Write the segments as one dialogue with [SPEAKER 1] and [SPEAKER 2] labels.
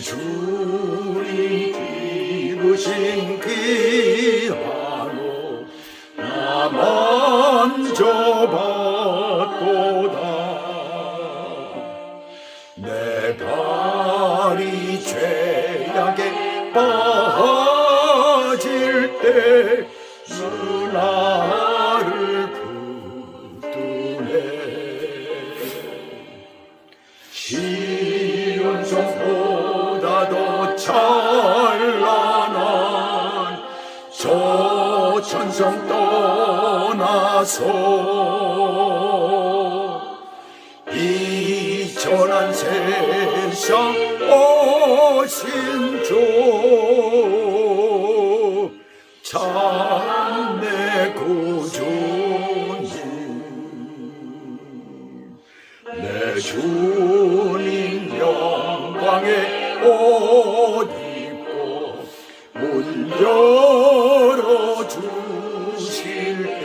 [SPEAKER 1] 주님 기르신 귀하로 나 만져봤도다. 내 발이 죄악에 빠질 때 나를 붙드네. 시온성보다도 찬란한 저 천성 떠나서 이 전한 세상 오신 주 참 내 구주님. 내 주님 영광의 옷 입고 문 열어주실 때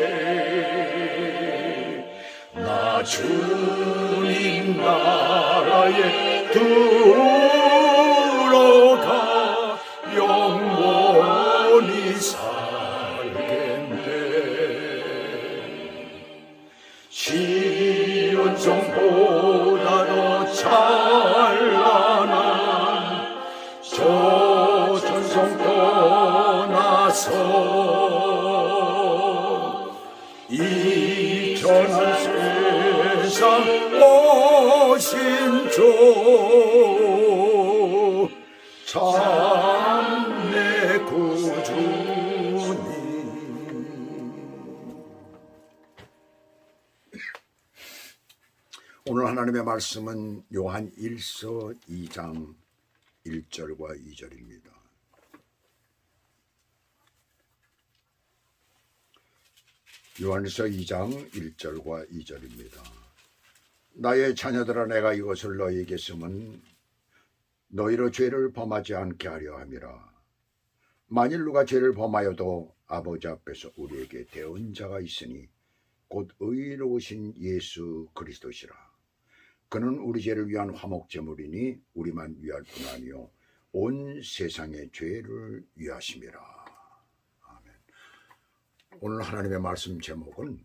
[SPEAKER 1] 나 주님 나라에 들어가 영원히 살겠네. 시온성보다도 찬란한 저 천성 떠나서 이 전한 세상 오신 주 참 내 구주님. 오늘 하나님의 말씀은 요한 1서 2장 1절과 2절입니다. 요한일서 2장 1절과 2절입니다. 나의 자녀들아, 내가 이것을 너희에게 쓰면 너희로 죄를 범하지 않게 하려 함이라. 만일 누가 죄를 범하여도 아버지 앞에서 우리에게 대언자가 있으니 곧 의로우신 예수 그리스도시라. 그는 우리 죄를 위한 화목제물이니 우리만 위할 뿐 아니요 온 세상의 죄를 위하심이라. 아멘. 오늘 하나님의 말씀 제목은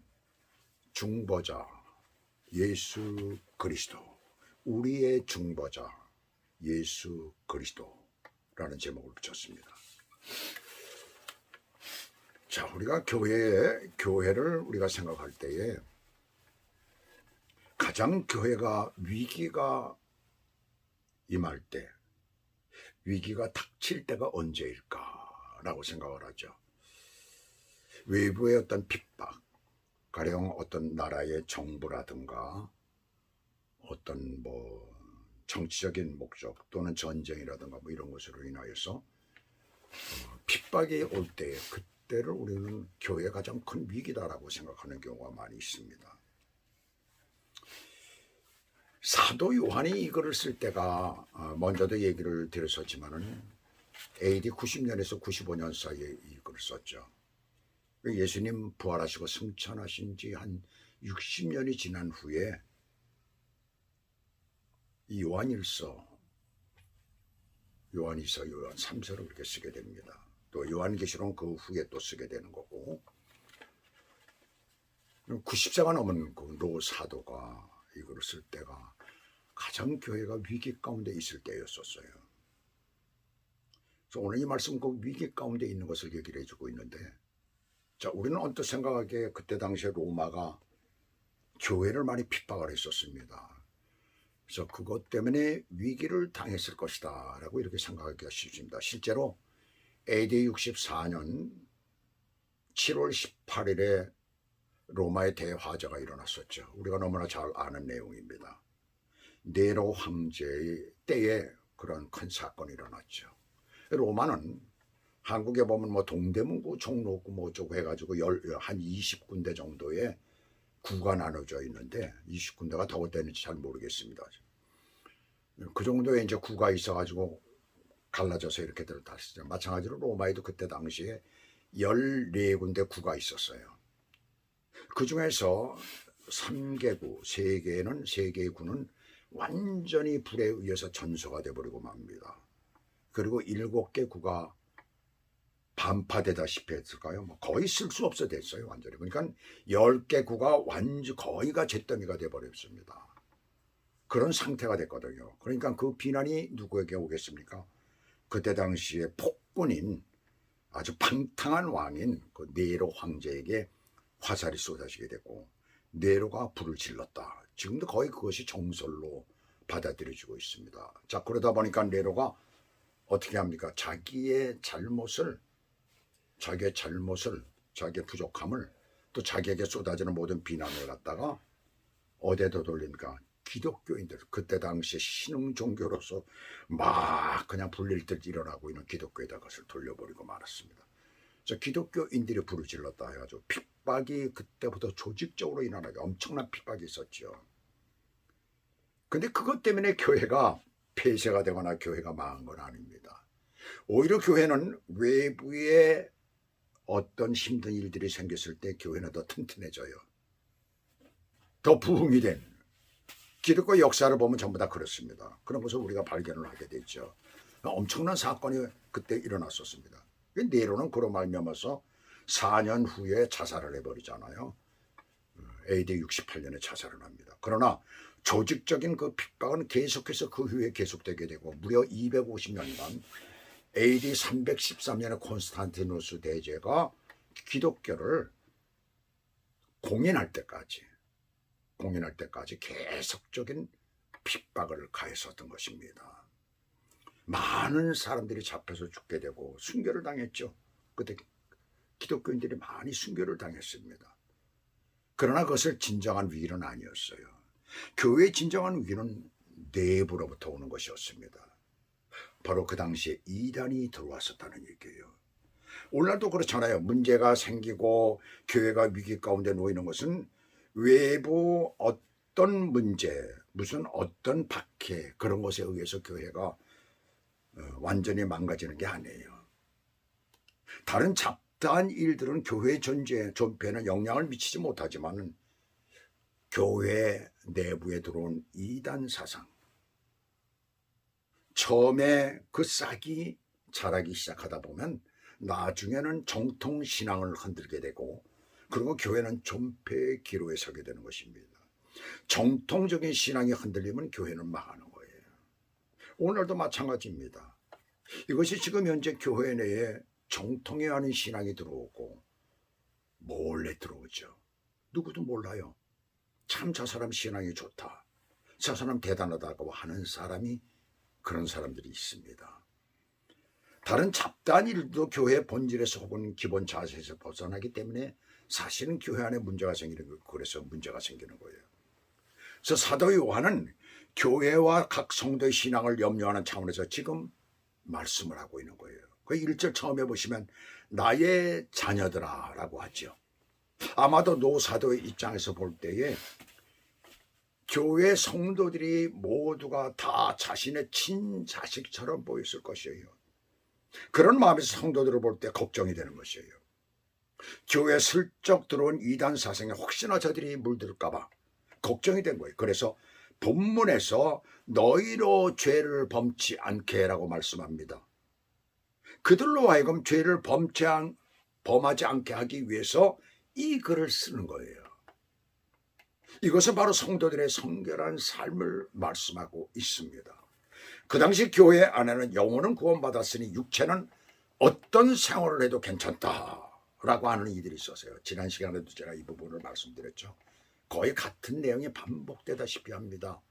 [SPEAKER 1] 중보자 예수 그리스도, 우리의 중보자 예수 그리스도라는 제목을 붙였습니다. 자, 우리가 교회를 우리가 생각할 때에 가장 교회가 위기가 임할 때, 위기가 닥칠 때가 언제일까라고 생각을 하죠. 외부의 어떤 핍박, 가령 어떤 나라의 정부라든가 어떤 정치적인 목적 또는 전쟁이라든가 이런 것으로 인하여서 핍박이 올 때, 그때를 우리는 교회가 가장 큰 위기다라고 생각하는 경우가 많이 있습니다. 사도 요한이 이거를 쓸 때가 먼저도 얘기를 드렸었지만은 AD 90년에서 95년 사이에 이걸 썼죠. 예수님 부활하시고 승천하신 지 한 60년이 지난 후에 이 요한일서, 요한 2서, 요한 3서를 그렇게 쓰게 됩니다. 또 요한계시록은 그 후에 또 쓰게 되는 거고, 90세가 넘은 그 로 사도가 이거를 쓸 때가 가장 교회가 위기 가운데 있을 때였었어요. 그래서 오늘 이 말씀은 그 위기 가운데 있는 것을 얘기를 해주고 있는데, 자, 우리는 언뜻 생각하기에 그때 당시에 로마가 교회를 많이 핍박을 했었습니다. 그래서 그것 때문에 위기를 당했을 것이다 라고 이렇게 생각하기가 쉽습니다. 실제로 AD 64년 7월 18일에 로마의 대화재가 일어났었죠. 우리가 너무나 잘 아는 내용입니다. 네로 황제의 때에 그런 큰 사건이 일어났죠. 로마는 한국에 보면 동대문구, 종로구 어쩌고 해가지고 한 20군데 정도의 구가 나눠져 있는데 20군데가 더 어땠는지 잘 모르겠습니다. 그 정도의 이제 구가 있어가지고 갈라져서 이렇게 들어갔어요. 마찬가지로 로마에도 그때 당시에 14군데 구가 있었어요. 그 중에서 3개구, 3개의 구는 완전히 불에 의해서 전소가 돼버리고 맙니다. 그리고 7개 구가 반파되다시피 했을까요? 뭐 거의 쓸 수 없어 됐어요, 완전히. 그러니까 10개 구가 완전 거의가 잿더미가 돼버렸습니다. 그런 상태가 됐거든요. 그러니까 그 비난이 누구에게 오겠습니까? 그때 당시에 폭군인 아주 방탕한 왕인 그 네로 황제에게 화살이 쏟아지게 되고 네로가 불을 질렀다. 지금도 거의 그것이 정설로 받아들여지고 있습니다. 자, 그러다 보니까 네로가 어떻게 합니까? 자기의 부족함을 또 자기에게 쏟아지는 모든 비난을 갖다가 어디에다 돌립니까? 기독교인들, 그때 당시 신흥 종교로서 막 그냥 불릴 듯 일어나고 있는 기독교에다 그것을 돌려버리고 말았습니다. 기독교인들이 불을 질렀다 해가지고 핍박이 그때부터 조직적으로 일어나게 엄청난 핍박이 있었죠. 근데 그것 때문에 교회가 폐쇄가 되거나 교회가 망한 건 아닙니다. 오히려 교회는 외부에 어떤 힘든 일들이 생겼을 때 교회는 더 튼튼해져요. 더 부흥이 된 기독교 역사를 보면 전부 다 그렇습니다. 그런 것을 우리가 발견을 하게 됐죠. 엄청난 사건이 그때 일어났었습니다. 네로는 그로 말미암아서 4년 후에 자살을 해버리잖아요. AD 68년에 자살을 합니다. 그러나 조직적인 그 핍박은 계속해서 그 후에 계속되게 되고 무려 250년간 AD 313년에 콘스탄티누스 대제가 기독교를 공인할 때까지 계속적인 핍박을 가했었던 것입니다. 많은 사람들이 잡혀서 죽게 되고 순교를 당했죠. 그때 기독교인들이 많이 순교를 당했습니다. 그러나 그것을 진정한 위기는 아니었어요. 교회의 진정한 위기는 내부로부터 오는 것이었습니다. 바로 그 당시에 이단이 들어왔었다는 얘기예요. 오늘날도 그렇잖아요. 문제가 생기고 교회가 위기 가운데 놓이는 것은 외부 어떤 문제, 무슨 어떤 박해, 그런 것에 의해서 교회가 완전히 망가지는 게 아니에요. 다른 잡다한 일들은 교회의 존폐에는 영향을 미치지 못하지만 교회 내부에 들어온 이단 사상, 처음에 그 싹이 자라기 시작하다 보면 나중에는 정통 신앙을 흔들게 되고 그리고 교회는 존폐의 기로에 서게 되는 것입니다. 정통적인 신앙이 흔들리면 교회는 망하는 거예요. 오늘도 마찬가지입니다. 이것이 지금 현재 교회 내에 정통해야 하는 신앙이 들어오고 몰래 들어오죠. 누구도 몰라요. 참 저 사람 신앙이 좋다, 저 사람 대단하다고 하는 사람이, 그런 사람들이 있습니다. 다른 잡다한 일도 교회의 본질에서 혹은 기본 자세에서 벗어나기 때문에 사실은 교회 안에 문제가 생기는 거예요. 그래서 문제가 생기는 거예요. 그래서 사도 요한은 교회와 각 성도의 신앙을 염려하는 차원에서 지금 말씀을 하고 있는 거예요. 그 1절 처음에 보시면 나의 자녀들아 라고 하죠. 아마도 노사도의 입장에서 볼 때에 교회 성도들이 모두가 다 자신의 친자식처럼 보였을 것이에요. 그런 마음에서 성도들을 볼 때 걱정이 되는 것이에요. 교회에 슬쩍 들어온 이단 사상에 혹시나 저들이 물들까 봐 걱정이 된 거예요. 그래서 본문에서 너희로 죄를 범치 않게 라고 말씀합니다. 그들로 하여금 죄를 범하지 않게 하기 위해서 이 글을 쓰는 거예요. 이것은 바로 성도들의 성결한 삶을 말씀하고 있습니다. 그 당시 교회 안에는 영혼은 구원받았으니 육체는 어떤 생활을 해도 괜찮다라고 하는 이들이 있었어요. 지난 시간에도 제가 이 부분을 말씀드렸죠. 거의 같은 내용이 반복되다시피 합니다.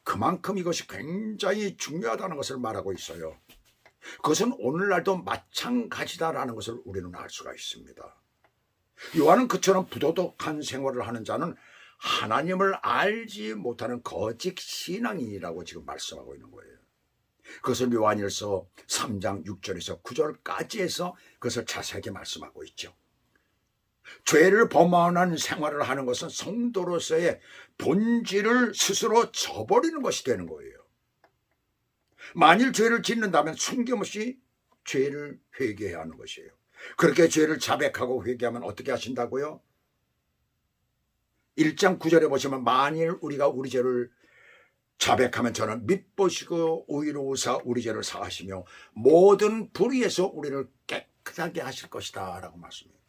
[SPEAKER 1] 그만큼 이것이 굉장히 중요하다는 것을 말하고 있어요. 그것은 오늘날도 마찬가지다라는 것을 우리는 알 수가 있습니다. 요한은 그처럼 부도덕한 생활을 하는 자는 하나님을 알지 못하는 거짓 신앙인이라고 지금 말씀하고 있는 거예요. 그것을 요한일서 3장 6절에서 9절까지 해서 그것을 자세하게 말씀하고 있죠. 죄를 범하는 생활을 하는 것은 성도로서의 본질을 스스로 저버리는 것이 되는 거예요. 만일 죄를 짓는다면 숨김없이 죄를 회개해야 하는 것이에요. 그렇게 죄를 자백하고 회개하면 어떻게 하신다고요? 1장 9절에 보시면 만일 우리가 우리 죄를 자백하면 저는 밉보시고 의로우사 우리 죄를 사하시며 모든 불의에서 우리를 깨끗하게 하실 것이다 라고 말씀해요.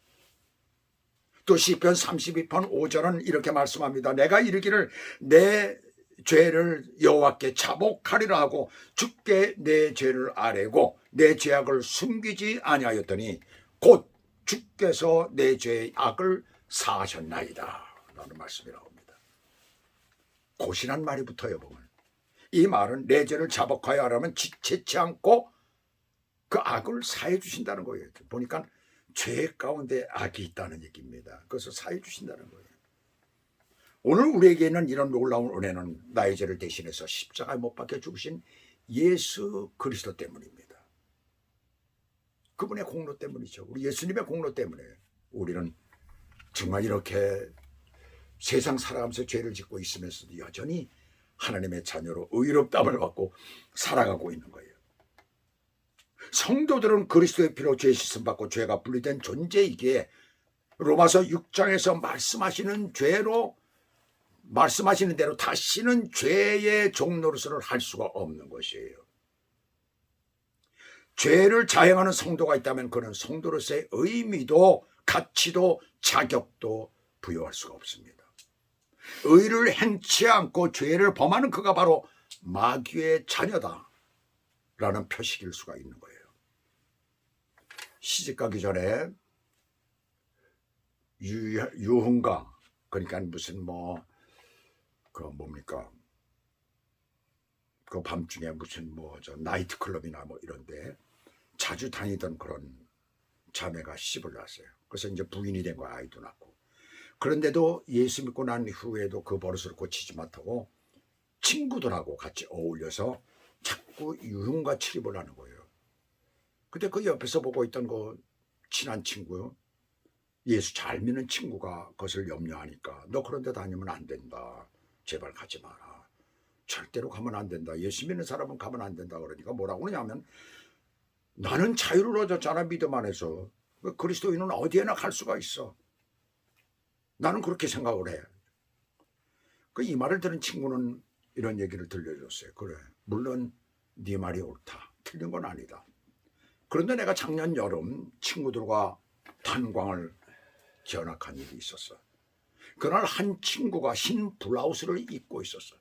[SPEAKER 1] 또 시편 32편 5절은 이렇게 말씀합니다. 내가 이르기를 내 죄를 여호와께 자복하리라 하고 주께 내 죄를 아뢰고 내 죄악을 숨기지 아니하였더니 곧 주께서 내 죄의 악을 사하셨나이다 라는 말씀이 나옵니다. 곧이란 말이 붙어요. 보면 이 말은 내 죄를 자복하여 하라면 지체치 않고 그 악을 사해 주신다는 거예요. 보니까 죄 가운데 악이 있다는 얘기입니다. 그것을 사해 주신다는 거예요. 오늘 우리에게는 이런 놀라운 은혜는 나의 죄를 대신해서 십자가에 못 박혀 죽으신 예수 그리스도 때문입니다. 그분의 공로 때문이죠. 우리 예수님의 공로 때문에 우리는 정말 이렇게 세상 살아가면서 죄를 짓고 있으면서도 여전히 하나님의 자녀로 의롭다함을 받고 살아가고 있는 거예요. 성도들은 그리스도의 피로 죄 씻음 받고 죄가 분리된 존재이기에 로마서 6장에서 말씀하시는 대로 다시는 죄의 종노릇을 할 수가 없는 것이에요. 죄를 자행하는 성도가 있다면 그는 성도로서의 의미도 가치도 자격도 부여할 수가 없습니다. 의를 행치 않고 죄를 범하는 그가 바로 마귀의 자녀다 라는 표식일 수가 있는 거예요. 시집가기 전에 유흥가, 그러니까 무슨 그 밤중에 무슨 나이트클럽이나 이런데 자주 다니던 그런 자매가 시집을 났어요. 그래서 이제 부인이 된 거야. 아이도 낳고. 그런데도 예수 믿고 난 후에도 그 버릇을 고치지 못하고 친구들하고 같이 어울려서 자꾸 유흥가 출입을 하는 거예요. 근데 그 옆에서 보고 있던 그 친한 친구, 예수 잘 믿는 친구가 그것을 염려하니까 너 그런 데 다니면 안 된다. 제발 가지 마라. 절대로 가면 안 된다. 예수 믿는 사람은 가면 안 된다. 그러니까 뭐라고 그러냐면 나는 자유를 얻었잖아. 믿음 안에서. 그리스도인은 어디에나 갈 수가 있어. 나는 그렇게 생각을 해. 이 말을 들은 친구는 이런 얘기를 들려줬어요. 그래, 물론 네 말이 옳다. 틀린 건 아니다. 그런데 내가 작년 여름 친구들과 탄광을 견학한 일이 있었어. 그날 한 친구가 흰 블라우스를 입고 있었어.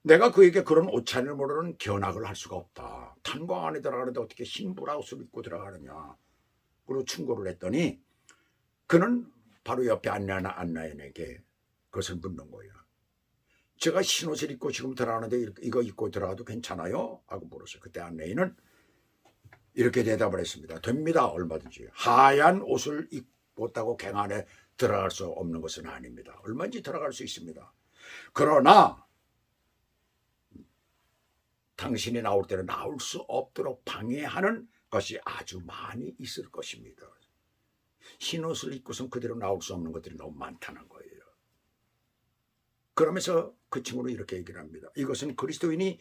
[SPEAKER 1] 내가 그에게 그런 옷차림을 모르는 견학을 할 수가 없다. 탄광 안에 들어가는데 어떻게 흰 블라우스를 입고 들어가느냐. 그리고 충고를 했더니 그는 바로 옆에 안나연에게 그것을 묻는 거예요. 제가 흰 옷을 입고 지금 들어가는데 이거 입고 들어가도 괜찮아요? 하고 물었어요. 그때 안나연은 이렇게 대답을 했습니다. 됩니다. 얼마든지. 하얀 옷을 입었다고 갱 안에 들어갈 수 없는 것은 아닙니다. 얼마든지 들어갈 수 있습니다. 그러나 당신이 나올 때는 나올 수 없도록 방해하는 것이 아주 많이 있을 것입니다. 흰 옷을 입고선 그대로 나올 수 없는 것들이 너무 많다는 거예요. 그러면서 그 친구는 이렇게 얘기를 합니다. 이것은 그리스도인이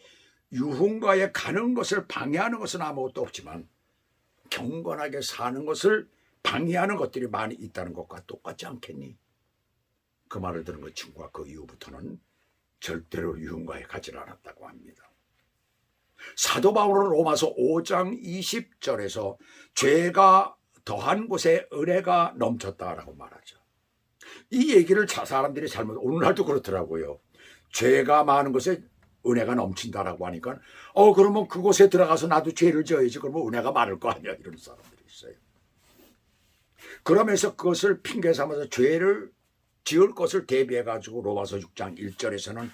[SPEAKER 1] 유흥가에 가는 것을 방해하는 것은 아무것도 없지만 경건하게 사는 것을 방해하는 것들이 많이 있다는 것과 똑같지 않겠니? 그 말을 들은 그 친구가 그 이후부터는 절대로 유흥가에 가지 않았다고 합니다. 사도 바울은 로마서 5장 20절에서 죄가 더한 곳에 은혜가 넘쳤다라고 말하죠. 이 얘기를 사람들이 잘못, 오늘날도 그렇더라고요. 죄가 많은 곳에 은혜가 넘친다라고 하니까 그러면 그곳에 들어가서 나도 죄를 지어야지. 그러면 은혜가 많을 거 아니야. 이런 사람들이 있어요. 그러면서 그것을 핑계 삼아서 죄를 지을 것을 대비해가지고 로마서 6장 1절에서는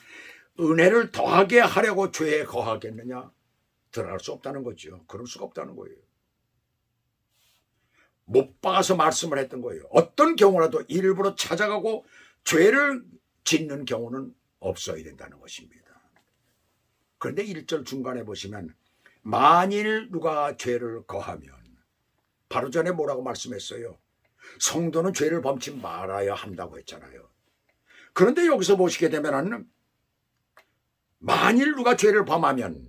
[SPEAKER 1] 은혜를 더하게 하려고 죄에 거하겠느냐? 들어갈 수 없다는 거죠. 그럴 수가 없다는 거예요. 못 박아서 말씀을 했던 거예요. 어떤 경우라도 일부러 찾아가고 죄를 짓는 경우는 없어야 된다는 것입니다. 그런데 1절 중간에 보시면 만일 누가 죄를 거하면, 바로 전에 뭐라고 말씀했어요? 성도는 죄를 범치 말아야 한다고 했잖아요. 그런데 여기서 보시게 되면 만일 누가 죄를 범하면,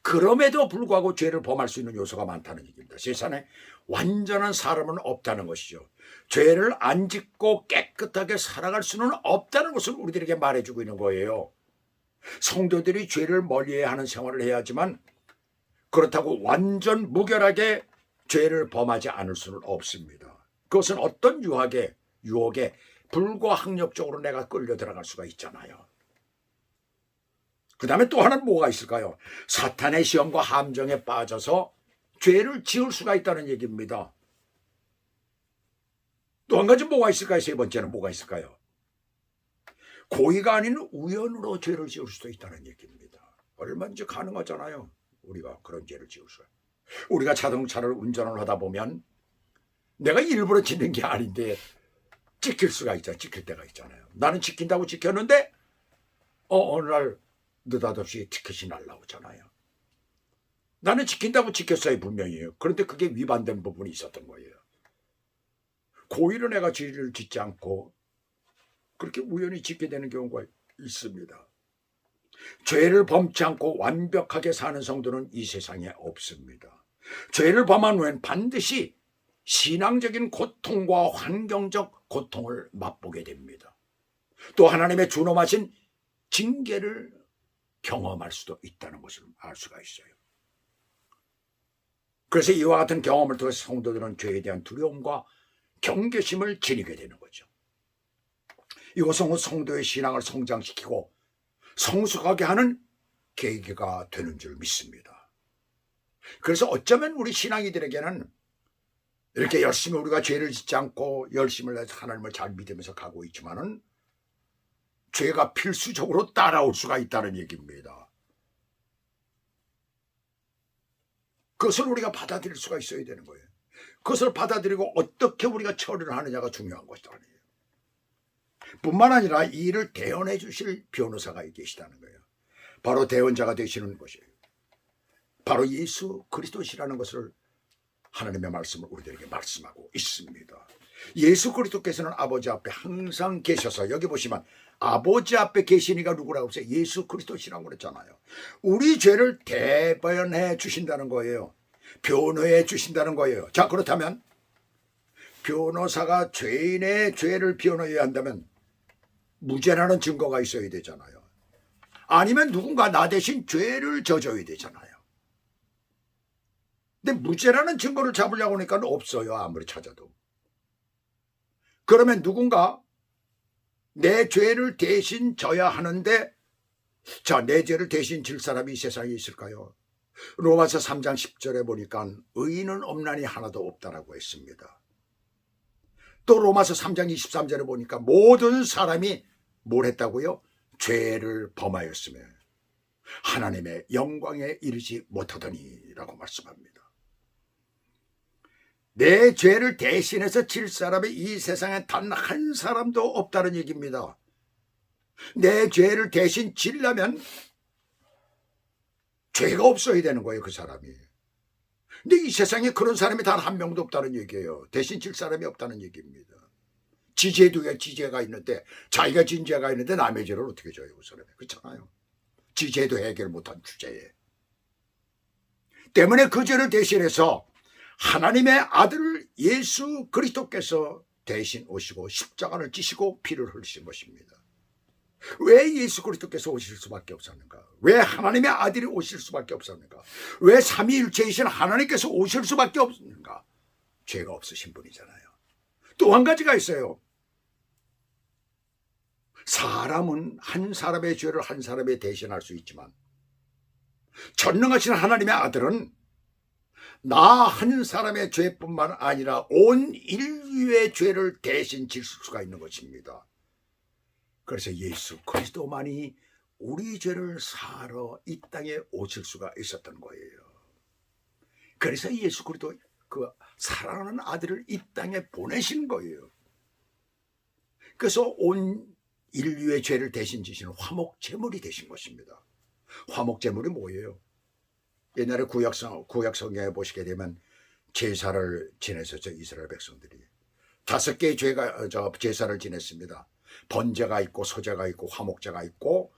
[SPEAKER 1] 그럼에도 불구하고 죄를 범할 수 있는 요소가 많다는 얘기입니다. 세상에 완전한 사람은 없다는 것이죠. 죄를 안 짓고 깨끗하게 살아갈 수는 없다는 것을 우리들에게 말해주고 있는 거예요. 성도들이 죄를 멀리해야 하는 생활을 해야지만 그렇다고 완전 무결하게 죄를 범하지 않을 수는 없습니다. 그것은 어떤 유혹에 불가항력적으로 내가 끌려 들어갈 수가 있잖아요. 그 다음에 또 하나는 뭐가 있을까요? 사탄의 시험과 함정에 빠져서 죄를 지을 수가 있다는 얘기입니다. 또 한 가지 뭐가 있을까요? 세 번째는 뭐가 있을까요? 고의가 아닌 우연으로 죄를 지을 수도 있다는 얘기입니다. 얼마든지 가능하잖아요. 우리가 그런 죄를 지을 수가. 우리가 자동차를 운전을 하다 보면 내가 일부러 짓는 게 아닌데 찍힐 수가 있잖아요. 찍힐 때가 있잖아요. 나는 지킨다고 지켰는데 어느 날 느닷없이 티켓이 날라오잖아요. 나는 지킨다고 지켰어요. 분명히요. 그런데 그게 위반된 부분이 있었던 거예요. 고의로 내가 죄를 짓지 않고 그렇게 우연히 짓게 되는 경우가 있습니다. 죄를 범치 않고 완벽하게 사는 성도는 이 세상에 없습니다. 죄를 범한 후엔 반드시 신앙적인 고통과 환경적 고통을 맛보게 됩니다. 또 하나님의 준엄하신 징계를 경험할 수도 있다는 것을 알 수가 있어요. 그래서 이와 같은 경험을 통해서 성도들은 죄에 대한 두려움과 경계심을 지니게 되는 거죠. 이것은 성도의 신앙을 성장시키고 성숙하게 하는 계기가 되는 줄 믿습니다. 그래서 어쩌면 우리 신앙이들에게는 이렇게 열심히 우리가 죄를 짓지 않고 열심을 해서 하나님을 잘 믿으면서 가고 있지만은 죄가 필수적으로 따라올 수가 있다는 얘기입니다. 그것을 우리가 받아들일 수가 있어야 되는 거예요. 그것을 받아들이고 어떻게 우리가 처리를 하느냐가 중요한 것이다. 뿐만 아니라 이 일을 대언해 주실 변호사가 계시다는 거예요. 바로 대언자가 되시는 것이에요. 바로 예수 그리스도시라는 것을 하나님의 말씀을 우리들에게 말씀하고 있습니다. 예수 그리스도께서는 아버지 앞에 항상 계셔서 여기 보시면 아버지 앞에 계시니가 누구라고 했어요? 예수 그리스도시라고 그랬잖아요. 우리 죄를 대변해 주신다는 거예요. 변호해 주신다는 거예요. 자, 그렇다면 변호사가 죄인의 죄를 변호해야 한다면 무죄라는 증거가 있어야 되잖아요. 아니면 누군가 나 대신 죄를 져줘야 되잖아요. 근데 무죄라는 증거를 잡으려고 하니까 없어요. 아무리 찾아도. 그러면 누군가 내 죄를 대신 져야 하는데 자, 내 죄를 대신 질 사람이 이 세상에 있을까요? 로마서 3장 10절에 보니까 의인은 없나니 하나도 없다라고 했습니다. 또 로마서 3장 23절에 보니까 모든 사람이 뭘 했다고요? 죄를 범하였으며 하나님의 영광에 이르지 못하더니라고 말씀합니다. 내 죄를 대신해서 질 사람이 이 세상에 단 한 사람도 없다는 얘기입니다. 내 죄를 대신 지려면 죄가 없어야 되는 거예요, 그 사람이. 근데 이 세상에 그런 사람이 단 한 명도 없다는 얘기예요. 대신 질 사람이 없다는 얘기입니다. 지죄가 있는데 자기가 진 죄가 있는데 남의 죄를 어떻게 져요, 그 사람이. 그렇잖아요. 지죄도 해결 못한 주제에. 때문에 그 죄를 대신해서 하나님의 아들 예수 그리스도께서 대신 오시고 십자가를 지시고 피를 흘리신 것입니다. 왜 예수 그리스도께서 오실 수밖에 없었는가? 왜 하나님의 아들이 오실 수밖에 없었는가? 왜 삼위일체이신 하나님께서 오실 수밖에 없었는가? 죄가 없으신 분이잖아요. 또 한 가지가 있어요. 사람은 한 사람의 죄를 한 사람이 대신할 수 있지만 전능하신 하나님의 아들은 나 한 사람의 죄뿐만 아니라 온 인류의 죄를 대신 질 수가 있는 것입니다. 그래서 예수 그리스도만이 우리 죄를 사러 이 땅에 오실 수가 있었던 거예요. 그래서 예수 그리스도 그 사랑하는 아들을 이 땅에 보내신 거예요. 그래서 온 인류의 죄를 대신 지시는 화목제물이 되신 것입니다. 화목제물이 뭐예요? 옛날에 구약 성경에 보시게 되면 제사를 지냈었죠. 이스라엘 백성들이 5개의 제사를 지냈습니다. 번제가 있고 소제가 있고 화목제가 있고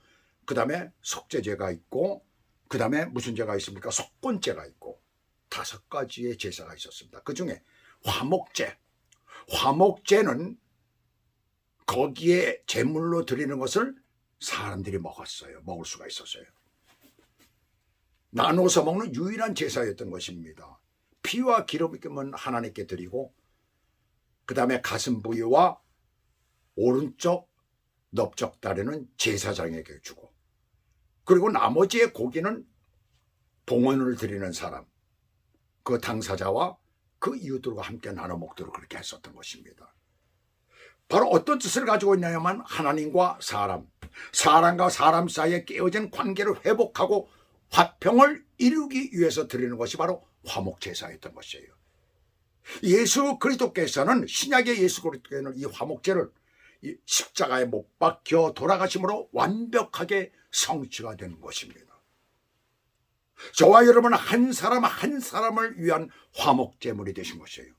[SPEAKER 1] 그 다음에 속죄제가 있고 그 다음에 무슨 제가 있습니까? 속건제가 있고 5가지의 제사가 있었습니다. 그 중에 화목제는 거기에 제물로 드리는 것을 사람들이 먹었어요. 먹을 수가 있었어요. 나눠서 먹는 유일한 제사였던 것입니다. 피와 기름은 하나님께 드리고 그 다음에 가슴 부위와 오른쪽 넓적다리는 제사장에게 주고 그리고 나머지의 고기는 봉헌을 드리는 사람, 그 당사자와 그 이웃들과 함께 나눠 먹도록 그렇게 했었던 것입니다. 바로 어떤 뜻을 가지고 있냐면 하나님과 사람, 사람과 사람 사이에 깨어진 관계를 회복하고 화평을 이루기 위해서 드리는 것이 바로 화목제사였던 것이에요. 예수 그리스도께서는 신약의 예수 그리스도께서는 이 화목제를 이 십자가에 못 박혀 돌아가심으로 완벽하게 성취가 되는 것입니다. 저와 여러분은 한 사람 한 사람을 위한 화목제물이 되신 것이에요.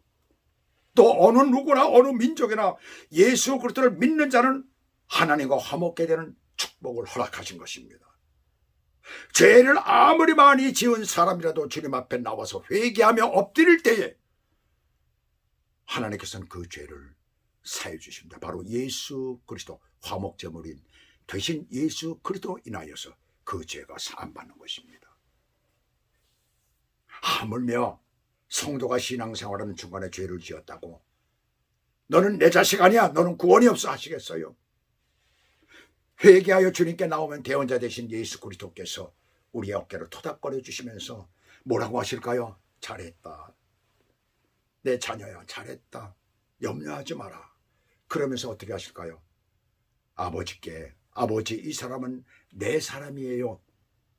[SPEAKER 1] 또 어느 누구나 어느 민족이나 예수 그리스도를 믿는 자는 하나님과 화목게 되는 축복을 허락하신 것입니다. 죄를 아무리 많이 지은 사람이라도 주님 앞에 나와서 회개하며 엎드릴 때에 하나님께서는 그 죄를 사해 주십니다. 바로 예수 그리스도 화목제물인 되신 예수 그리스도로 인하여서 그 죄가 사함받는 것입니다. 하물며 성도가 신앙생활하는 중간에 죄를 지었다고 너는 내 자식 아니야, 너는 구원이 없어 하시겠어요? 회개하여 주님께 나오면 대언자 되신 예수 그리스도께서 우리의 어깨를 토닥거려 주시면서 뭐라고 하실까요? 잘했다. 내 자녀야, 잘했다. 염려하지 마라. 그러면서 어떻게 하실까요? 아버지께 아버지 이 사람은 내 사람이에요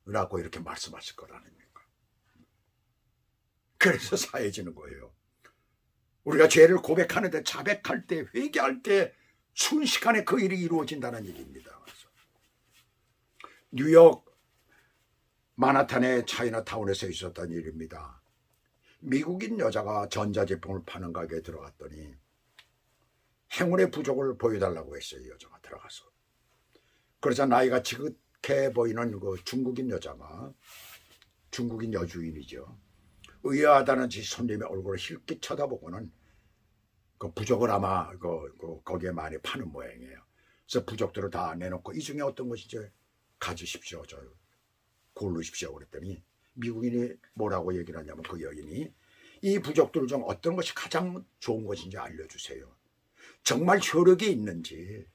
[SPEAKER 1] 라고 이렇게 말씀하실 거라는 겁니까? 그래서 사해지는 거예요. 우리가 죄를 고백하는데 자백할 때 회개할 때 순식간에 그 일이 이루어진다는 일입니다. 뉴욕 마나탄의 차이나타운에서 있었던 일입니다. 미국인 여자가 전자제품을 파는 가게에 들어갔더니 행운의 부족을 보여달라고 했어요. 여자가 들어가서. 그러자 나이가 지긋해 보이는 그 중국인 여자가, 중국인 여주인이죠, 의아하다는 지 손님의 얼굴을 힐끗 쳐다보고는 그 부족을 아마 거기에 많이 파는 모양이에요. 그래서 부족들을 다 내놓고 이 중에 어떤 것인지 가지십시오, 저 고르십시오 그랬더니 미국인이 뭐라고 얘기를 하냐면 그 여인이 이 부족들 중 어떤 것이 가장 좋은 것인지 알려주세요. 정말 효력이 있는지.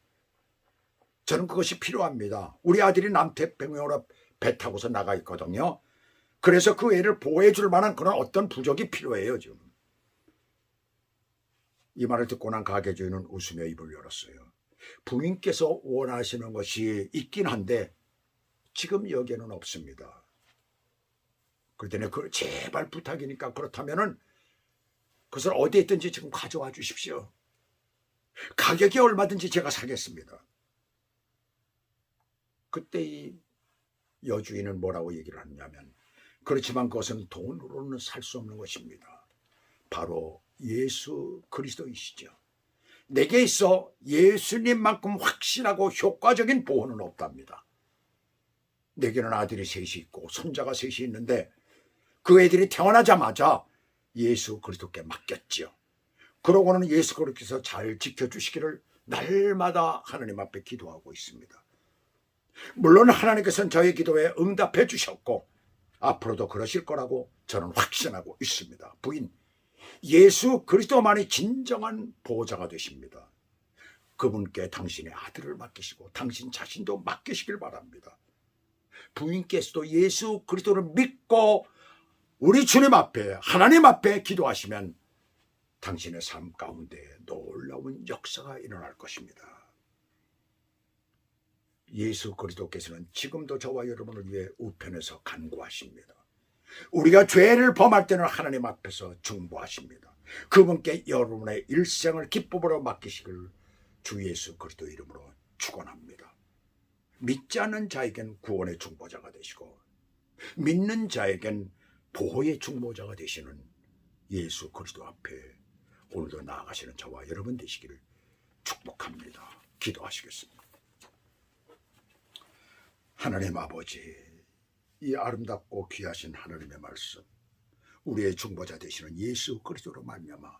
[SPEAKER 1] 저는 그것이 필요합니다. 우리 아들이 남태평양으로 배 타고서 나가 있거든요. 그래서 그 애를 보호해 줄 만한 그런 어떤 부족이 필요해요. 지금 이 말을 듣고 난 가게 주인은 웃으며 입을 열었어요. 부인께서 원하시는 것이 있긴 한데 지금 여기에는 없습니다. 그랬더니 그 제발 부탁이니까 그렇다면은 그것을 어디에 있든지 지금 가져와 주십시오. 가격이 얼마든지 제가 사겠습니다. 그때 이 여주인은 뭐라고 얘기를 하냐면 그렇지만 그것은 돈으로는 살 수 없는 것입니다. 바로 예수 그리스도이시죠. 내게 있어 예수님만큼 확실하고 효과적인 보호는 없답니다. 내게는 아들이 셋이 있고 손자가 셋이 있는데 그 애들이 태어나자마자 예수 그리스도께 맡겼지요. 그러고는 예수 그리스도께서 잘 지켜주시기를 날마다 하나님 앞에 기도하고 있습니다. 물론 하나님께서는 저의 기도에 응답해 주셨고 앞으로도 그러실 거라고 저는 확신하고 있습니다. 부인, 예수 그리스도만이 진정한 보호자가 되십니다. 그분께 당신의 아들을 맡기시고 당신 자신도 맡기시길 바랍니다. 부인께서도 예수 그리스도를 믿고 우리 주님 앞에 하나님 앞에 기도하시면 당신의 삶 가운데 놀라운 역사가 일어날 것입니다. 예수 그리스도께서는 지금도 저와 여러분을 위해 우편에서 간구하십니다. 우리가 죄를 범할 때는 하나님 앞에서 중보하십니다. 그분께 여러분의 일생을 기쁨으로 맡기시길 주 예수 그리스도 이름으로 축원합니다. 믿지 않는 자에겐 구원의 중보자가 되시고 믿는 자에겐 보호의 중보자가 되시는 예수 그리스도 앞에 오늘도 나아가시는 저와 여러분 되시기를 축복합니다. 기도하시겠습니다. 하나님 아버지, 이 아름답고 귀하신 하나님의 말씀, 우리의 중보자 되시는 예수 그리스도로 말미암아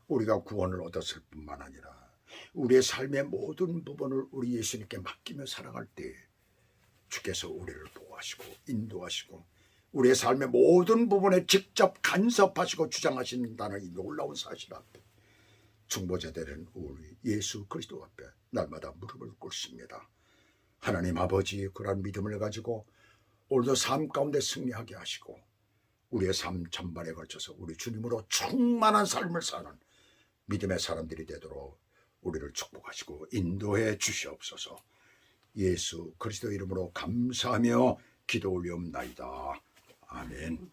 [SPEAKER 1] 우리가 구원을 얻었을 뿐만 아니라 우리의 삶의 모든 부분을 우리 예수님께 맡기며 살아갈 때 주께서 우리를 보호하시고 인도하시고 우리의 삶의 모든 부분에 직접 간섭하시고 주장하신다는 이 놀라운 사실 앞에 중보자들은 우리 예수 그리스도 앞에 날마다 무릎을 꿇습니다. 하나님 아버지, 그러한 믿음을 가지고 오늘도 삶 가운데 승리하게 하시고 우리의 삶 전반에 걸쳐서 우리 주님으로 충만한 삶을 사는 믿음의 사람들이 되도록 우리를 축복하시고 인도해 주시옵소서. 예수 그리스도 이름으로 감사하며 기도 올리옵나이다. 아멘.